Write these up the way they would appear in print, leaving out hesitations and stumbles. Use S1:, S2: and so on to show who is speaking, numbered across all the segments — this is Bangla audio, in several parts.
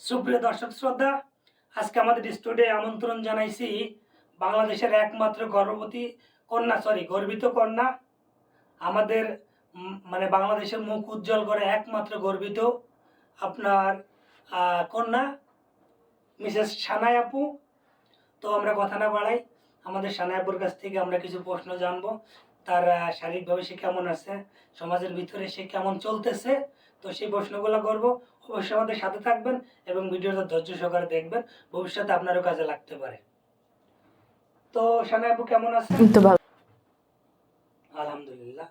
S1: সুপ্রিয় দর্শক শ্রদ্ধা, আজকে আমাদের স্টুডিওয়ে আমন্ত্রণ জানাইছি বাংলাদেশের একমাত্র গর্বিত কন্যা, আমাদের মানে বাংলাদেশের মুখ উজ্জ্বল করে একমাত্র গর্বিত আপনার কন্যা মিসেস সানাই আপু। তো আমরা কথা না বাড়াই, আমাদের সানাই আপুর কাছ থেকে আমরা কিছু প্রশ্ন জানবো। তার শারীরিকভাবে সে কেমন আছে, সমাজের ভিতরে সে কেমন চলতেছে, তো সেই প্রশ্নগুলো করবো। অবশ্যই আমাদের সাথে থাকবেন এবং ভিডিওটা ধৈর্য সহকারে দেখবেন, ভবিষ্যতে আপনারও কাজে লাগতে পারে। তো সানাই আপু কেমন আছে?
S2: তো ভালো।
S1: আলহামদুলিল্লাহ।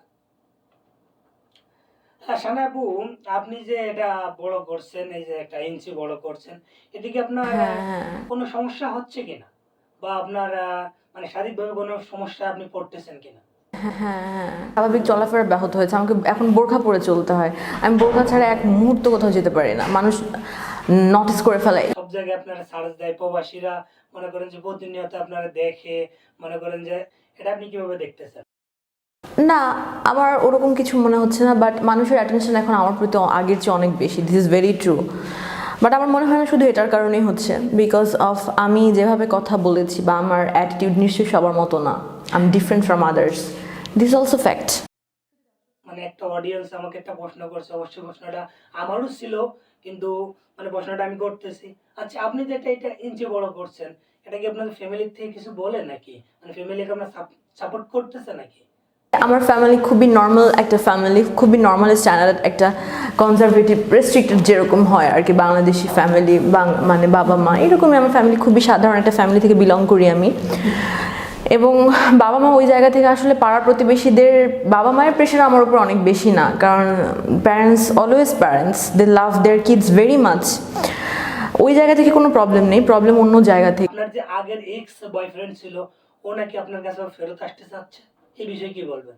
S1: হ্যাঁ সানাই আপু, আপনি যে এটা বড় করছেন, এই যে একটা ইঞ্চি বড় করছেন, এদিকে আপনার
S2: হ্যাঁ,
S1: কোনো সমস্যা হচ্ছে কিনা, বা আপনার মানে শারীরিকভাবে কোনো সমস্যা আপনি পড়তেছেন কিনা?
S2: স্বাভাবিক চলাফেরা ব্যাহত হয়েছে। আমাকে এখন বোরখা পরে চলতে হয়। আমি বোরখা ছাড়া এক মুহূর্ত কোথাও যেতে পারি না। মানুষ নোটিস করে ফেলে।
S1: সব জায়গায় আপনারা সার্চ দেয়, প্রবাসীরা মনে করেন যে প্রতিনিয়ত আপনারা দেখে, মনে করেন যে এটা আপনি কিভাবে দেখতেছেন?
S2: না, আমার ওরকম কিছু মনে হচ্ছে না, বাট মানুষের অ্যাটেনশন এখন আমার প্রতি আগের চেয়ে অনেক বেশি। This is very true. But আমার মনে হয় না শুধু এটার কারণেই হচ্ছে, বিকজ অফ আমি যেভাবে কথা বলেছি বা আমার অ্যাটিটিউড নিশ্চয়ই সবার মতো না। I am different from others. This also fact.
S1: মানে একটা অডিয়েন্স আমাকে একটা প্রশ্ন করছে, অবশ্যই প্রশ্নটা আমারও ছিল, কিন্তু মানে প্রশ্নটা আমি করতেছি। আচ্ছা, আপনি যেটা এটা ইঞ্চি বড় করছেন, এটা কি আপনাদের ফ্যামিলির থেকে কিছু বলে নাকি, মানে ফ্যামিলিকে আপনার সাপোর্ট করতেছে নাকি?
S2: আমার ফ্যামিলি খুবই নর্মাল একটা ফ্যামিলি, খুবই নর্মাল স্ট্যান্ডার্ড একটা কনজারভেটিভ রেস্ট্রিক্টেড যেরকম হয় আর কি বাংলাদেশি ফ্যামিলি, মানে বাবা মা এরকমই। আমার ফ্যামিলি খুবই সাধারণ একটা ফ্যামিলি থেকে বিলং করি আমি। এবং বাবা মা ওই জায়গা থেকে আসলে পাড়া প্রতিবেশীদের বাবা মায়ের প্রেশার আমার উপর অনেক বেশি না, কারণ parents they love their kids very much. ওই জায়গা থেকে কোনো প্রবলেম নেই, প্রবলেম অন্য জায়গা থেকে।
S1: আপনার যে আগের এক্স বয়ফ্রেন্ড ছিল, ও নাকি আপনার কাছে ফেরত আসতে চাচ্ছে, এই বিষয়ে কি বলবেন?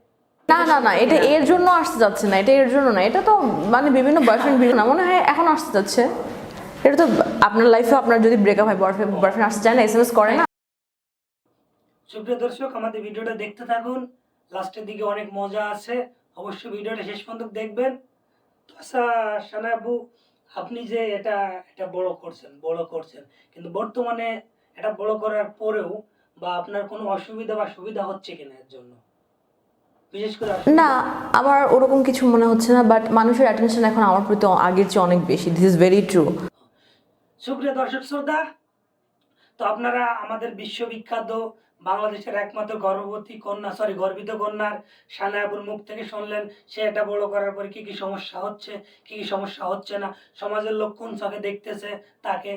S2: না, এটা এর জন্য আসতে যাচ্ছে না, এটা এর জন্য না। এটা তো মানে বিভিন্ন বয়ফ্রেন্ড বিভিন্ন না, মনে হয় এখন আসতে যাচ্ছে। এটা তো আপনার লাইফে আপনার যদি ব্রেকআপ হয়, বয়ফ্রেন্ড আসতে চায় না, এসএমএস করে না।
S1: সুপ্রিয় দর্শক, আমাদের ভিডিওটা দেখতে থাকুন, লাস্টের দিকে অনেক মজা আছে, অবশ্যই ভিডিওটা শেষ পর্যন্ত দেখবেন। তো আচ্ছা সানাই আপু, আপনি যে এটা এটা বড় করছেন, কিন্তু বর্তমানে এটা বড় করার পরেও বা আপনার কোনো অসুবিধা বা সুবিধা হচ্ছে কিনা এর জন্য, বিশেষ করে
S2: না, আমার ওরকম কিছু মনে হচ্ছে না, বাট মানুষের অ্যাটেনশন এখন আমার প্রতি আগের চেয়ে অনেক বেশি। This is very true.
S1: সুপ্রিয় দর্শক শ্রোতা, তো আপনারা আমাদের বিশ্ববিখ্যাত বাংলাদেশের একমাত্র গর্বিত কন্যার সানাই আপুর মুখ থেকে শুনলেন, সে এটা বড় করার পরে কি কি সমস্যা হচ্ছে, কি কি সমস্যা হচ্ছে না, সমাজের লোক কোন চোখে দেখতেছে তাকে।